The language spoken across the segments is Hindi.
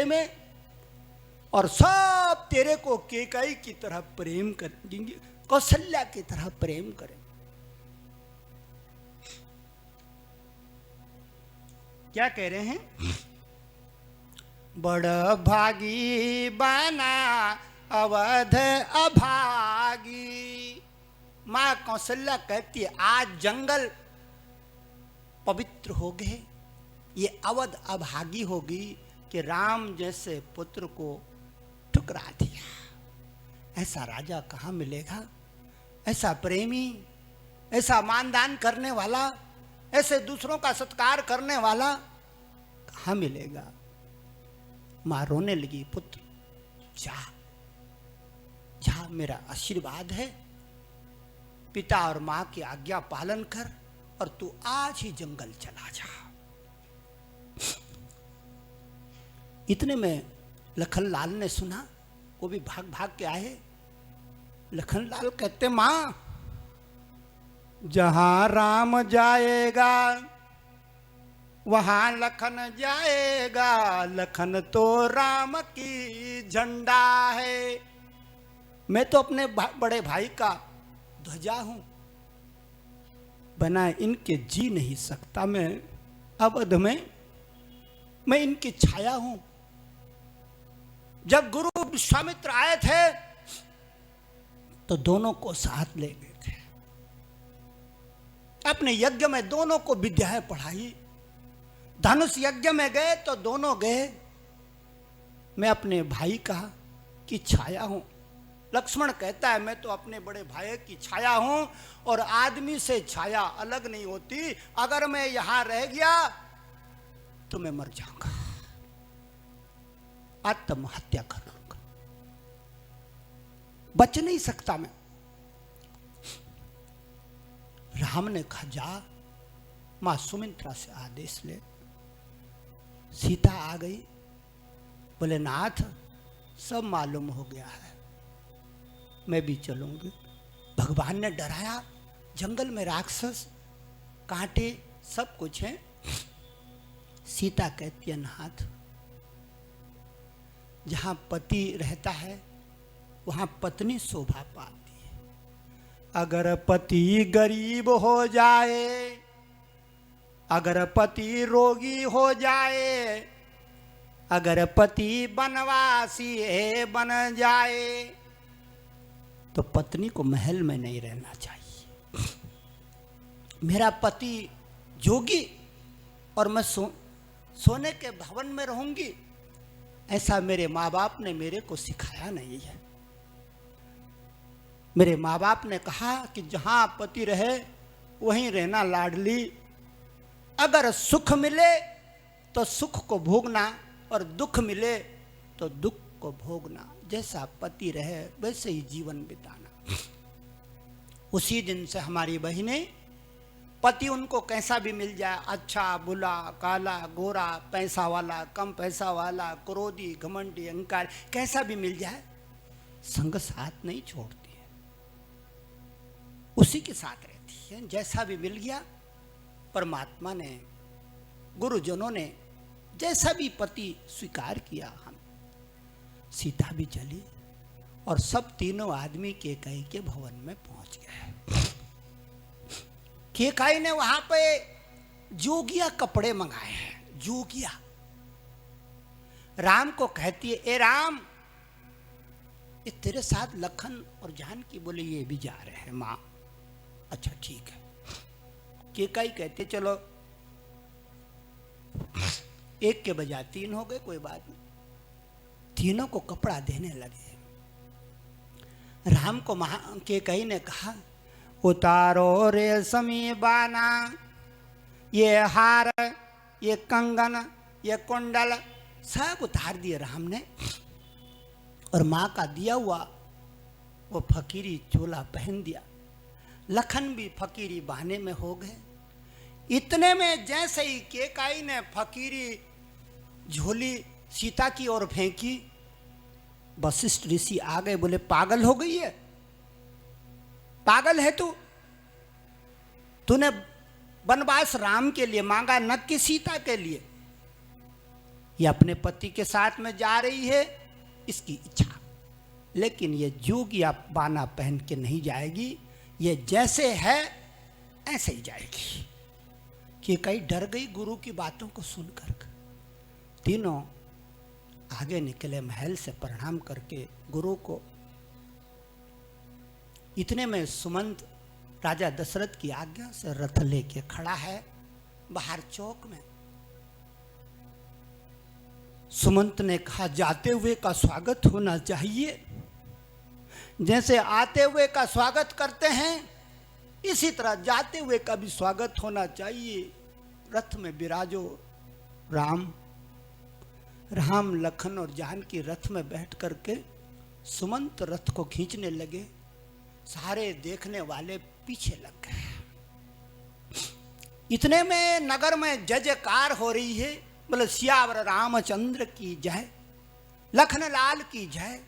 में, और सब तेरे को केकई की तरह प्रेम करेंगे, कौशल्या की तरह प्रेम करें। क्या कह रहे हैं? बड़ भागी बना अवध अभागी। मां कौशल्या कहती है आज जंगल पवित्र हो गए, ये अवध अभागी होगी कि राम जैसे पुत्र को ठुकरा दिया। ऐसा राजा कहाँ मिलेगा, ऐसा प्रेमी, ऐसा मानदान करने वाला, ऐसे दूसरों का सत्कार करने वाला कहाँ मिलेगा। मां रोने लगी, पुत्र जा जा, मेरा आशीर्वाद है, पिता और मां की आज्ञा पालन कर और तू आज ही जंगल चला जा। इतने में लखनलाल ने सुना, वो भी भाग भाग के आए। लखनलाल कहते मां, जहां राम जाएगा वहां लखन जाएगा, लखन तो राम की झंडा है। मैं तो अपने बड़े भाई का ध्वजा हूं, बना इनके जी नहीं सकता। मैं अवध में मैं इनकी छाया हूं। जब गुरु विश्वामित्र आए थे तो दोनों को साथ ले गए थे, अपने यज्ञ में दोनों को विद्याएं पढ़ाई। धनुष यज्ञ में गए तो दोनों गए। मैं अपने भाई का की छाया हूं। लक्ष्मण कहता है मैं तो अपने बड़े भाई की छाया हूं, और आदमी से छाया अलग नहीं होती। अगर मैं यहां रह गया तो मैं मर जाऊंगा, आत्महत्या कर लूंगा, बच नहीं सकता मैं। राम ने कहा जा, मां सुमित्रा से आदेश ले। सीता आ गई, बोले नाथ सब मालूम हो गया है, मैं भी चलूंगी। भगवान ने डराया, जंगल में राक्षस कांटे सब कुछ है। सीता कहती है नाथ, जहां पति रहता है वहां पत्नी शोभा पाती है। अगर पति गरीब हो जाए, अगर पति रोगी हो जाए, अगर पति बनवासी बन जाए, तो पत्नी को महल में नहीं रहना चाहिए। मेरा पति जोगी और मैं सोने के भवन में रहूंगी, ऐसा मेरे माँ बाप ने मेरे को सिखाया नहीं है। मेरे माँ बाप ने कहा कि जहां पति रहे वहीं रहना लाडली। अगर सुख मिले तो सुख को भोगना, और दुख मिले तो दुख को भोगना। जैसा पति रहे वैसे ही जीवन बिताना। उसी दिन से हमारी बहिनें, पति उनको कैसा भी मिल जाए, अच्छा बुला, काला गोरा, पैसा वाला कम पैसा वाला, क्रोधी घमंडी अहंकार, कैसा भी मिल जाए, संग साथ नहीं छोड़ती है, उसी के साथ रहती है। जैसा भी मिल गया, परमात्मा ने, गुरुजनों ने जैसा भी पति स्वीकार किया। हम सीता भी चली और सब तीनों आदमी केकई के भवन में पहुंच गए। केकई ने वहां पे जोगिया कपड़े मंगाए हैं। जोगिया राम को कहती है, ए राम, ये तेरे साथ लखन और जानकी। बोले ये भी जा रहे हैं मां। अच्छा ठीक है। केकई कहते चलो, एक के बजाय तीन हो गए, कोई बात नहीं। तीनों को कपड़ा देने लगे। राम को केकई ने कहा, उतारो रेशमी बाना, ये हार, ये कंगन, ये कुंडल सब उतार दिए राम ने, और माँ का दिया हुआ वो फकीरी चोला पहन दिया। लखन भी फकीरी बहाने में हो गए। इतने में जैसे ही केकई ने फकीरी झोली सीता की ओर फेंकी, वशिष्ठ ऋषि आ गए। बोले पागल हो गई है, पागल है तू? तूने वनवास राम के लिए मांगा, न कि सीता के लिए। ये अपने पति के साथ में जा रही है, इसकी इच्छा, लेकिन ये जोगिया बाना पहन के नहीं जाएगी, ये जैसे है ऐसे ही जाएगी। कि कहीं डर गई गुरु की बातों को सुनकर। तीनों आगे निकले महल से प्रणाम करके गुरु को। इतने में सुमंत राजा दशरथ की आज्ञा से रथ लेके खड़ा है बाहर चौक में। सुमंत ने कहा, जाते हुए का स्वागत होना चाहिए, जैसे आते हुए का स्वागत करते हैं इसी तरह जाते हुए का भी स्वागत होना चाहिए। रथ में विराजो राम। राम लखन और जानकी रथ में बैठ करके सुमंत रथ को खींचने लगे। सारे देखने वाले पीछे लग गए। इतने में नगर में जय जयकार हो रही है, बोले सियावर रामचंद्र की जय, लखन लाल की जय।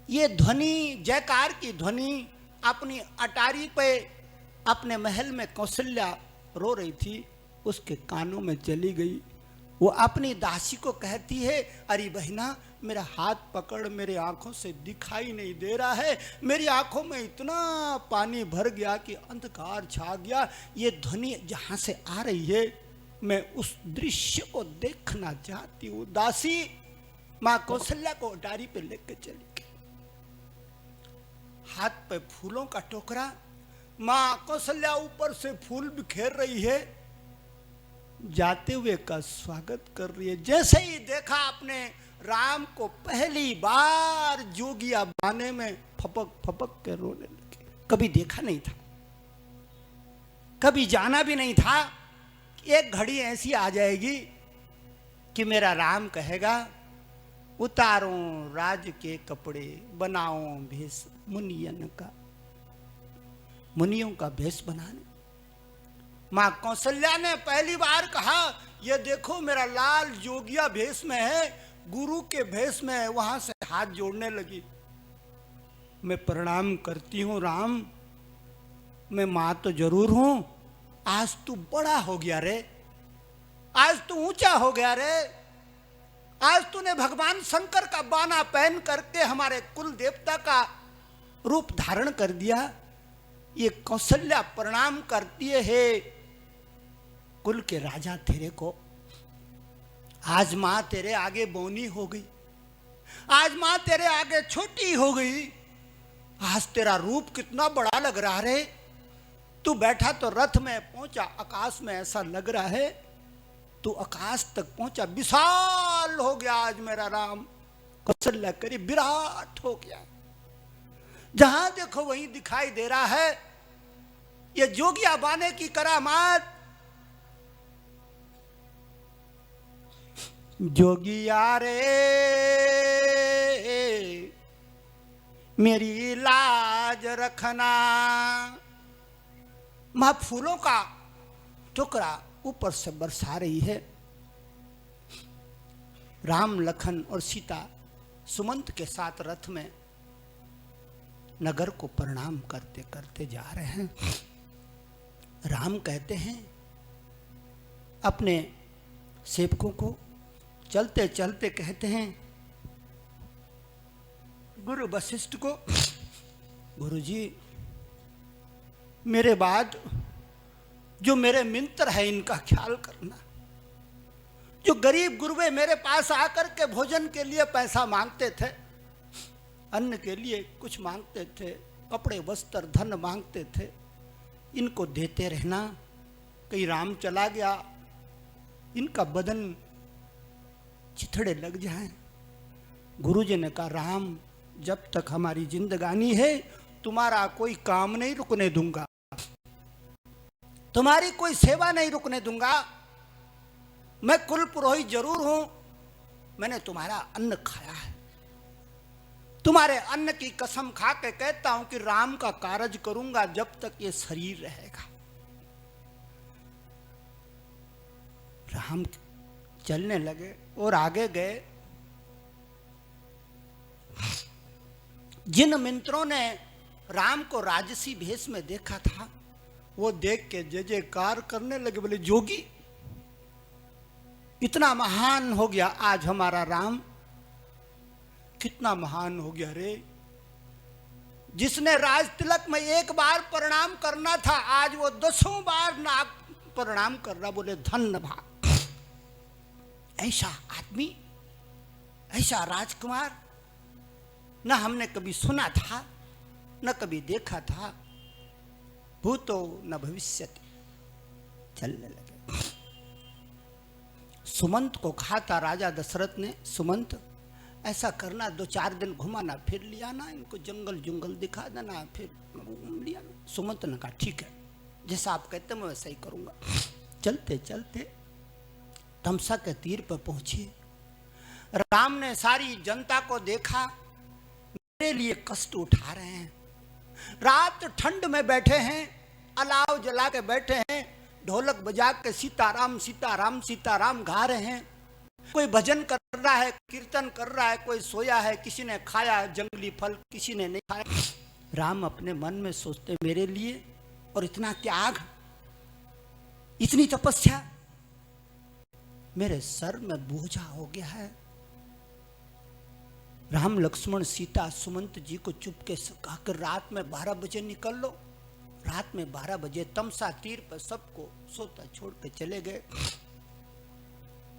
ये ध्वनि, जयकार की ध्वनि अपनी अटारी पे अपने महल में कौशल्या रो रही थी, उसके कानों में चली गई। वो अपनी दासी को कहती है, अरे बहना मेरा हाथ पकड़, मेरे आंखों से दिखाई नहीं दे रहा है, मेरी आंखों में इतना पानी भर गया कि अंधकार छा गया। ये ध्वनि जहां से आ रही है मैं उस दृश्य को देखना चाहती हूँ। दासी माँ कौशल्या को अटारी पे लेकर चली गई। हाथ पे फूलों का टोकरा, मां कौशल्या ऊपर से फूल बिखेर रही है, जाते हुए का स्वागत कर रही है। जैसे ही देखा अपने राम को, पहली बार जोगिया बाने में फपक फपक के रोने लगे। कभी देखा नहीं था, कभी जाना भी नहीं था। एक घड़ी ऐसी आ जाएगी कि मेरा राम कहेगा, उतारो राज के कपड़े, बनाओ भेष मुनियन का, मुनियों का भेष बनाने। मां कौशल्या ने पहली बार कहा, ये देखो मेरा लाल जोगिया भेष में है, गुरु के भेष में है। वहां से हाथ जोड़ने लगी। मैं प्रणाम करती हूं राम, मैं मां तो जरूर हूं, आज तू बड़ा हो गया रे, आज तू ऊंचा हो गया रे, आज तूने भगवान शंकर का बाना पहन करके हमारे कुल देवता का रूप धारण कर दिया। ये कौशल्या प्रणाम करती है कुल के राजा तेरे को। आज मां तेरे आगे बौनी हो गई, आज मां तेरे आगे छोटी हो गई। आज तेरा रूप कितना बड़ा लग रहा रे। तू बैठा तो रथ में पहुंचा, आकाश में ऐसा लग रहा है तू आकाश तक पहुंचा, विशाल हो गया आज मेरा राम। कौशल्या करी विराट हो गया, जहां देखो वहीं दिखाई दे रहा है। ये जोगिया बाने की करामात। जोगिया रे मेरी लाज रखना। मां फूलों का टुकड़ा ऊपर से बरसा रही है। राम लखन और सीता सुमंत के साथ रथ में नगर को प्रणाम करते करते जा रहे हैं। राम कहते हैं अपने सेवकों को, चलते चलते कहते हैं गुरु वशिष्ठ को, गुरुजी मेरे बाद जो मेरे मित्र है इनका ख्याल करना। जो गरीब गुरबे मेरे पास आकर के भोजन के लिए पैसा मांगते थे, अन्न के लिए कुछ मांगते थे, कपड़े वस्त्र धन मांगते थे, इनको देते रहना। कहीं राम चला गया इनका बदन चिथड़े लग जाए। गुरुजी ने कहा, राम जब तक हमारी जिंदगानी है तुम्हारा कोई काम नहीं रुकने दूंगा, तुम्हारी कोई सेवा नहीं रुकने दूंगा। मैं कुल पुरोहित जरूर हूं, मैंने तुम्हारा अन्न खाया है, तुम्हारे अन्न की कसम खा के कहता हूं कि राम का कार्य करूंगा जब तक ये शरीर रहेगा। राम चलने लगे और आगे गए। जिन मित्रों ने राम को राजसी भेष में देखा था वो देख के जय जयकार करने लगे, बोले जोगी इतना महान हो गया आज हमारा राम, कितना महान हो गया रे। जिसने राज तिलक में एक बार प्रणाम करना था, आज वो 10 बार नाक प्रणाम कर रहा। बोले धन्य भाग, ऐसा आदमी, ऐसा राजकुमार न हमने कभी सुना था, न कभी देखा था। भूतो न भविष्यति। चलने लगे। सुमंत को कहा था राजा दशरथ ने, सुमंत ऐसा करना, 2-4 दिन घुमाना फिर लिया ना, इनको जंगल जुंगल दिखा देना, फिर घूम लिया ना। सुमंत ने कहा ठीक है, जैसा आप कहते मैं वैसा ही करूंगा। चलते चलते तमसा के तीर पर पहुंचे। राम ने सारी जनता को देखा, मेरे लिए कष्ट उठा रहे हैं, रात ठंड में बैठे हैं, अलाव जला के बैठे हैं, ढोलक बजा के सीताराम सीताराम सीताराम गा रहे हैं। कोई भजन कर रहा है, कीर्तन कर रहा है, कोई सोया है, किसी ने खाया जंगली फल, किसी ने नहीं खाया। राम अपने मन में सोचते मेरे लिए, और इतना त्याग, इतनी तपस्या, मेरे सर में बोझा हो गया है। राम लक्ष्मण सीता सुमंत जी को चुपके से कहकर रात में 12 बजे निकल लो। रात में 12 बजे तमसा तीर पर सबको सोता छोड़ के चले गए।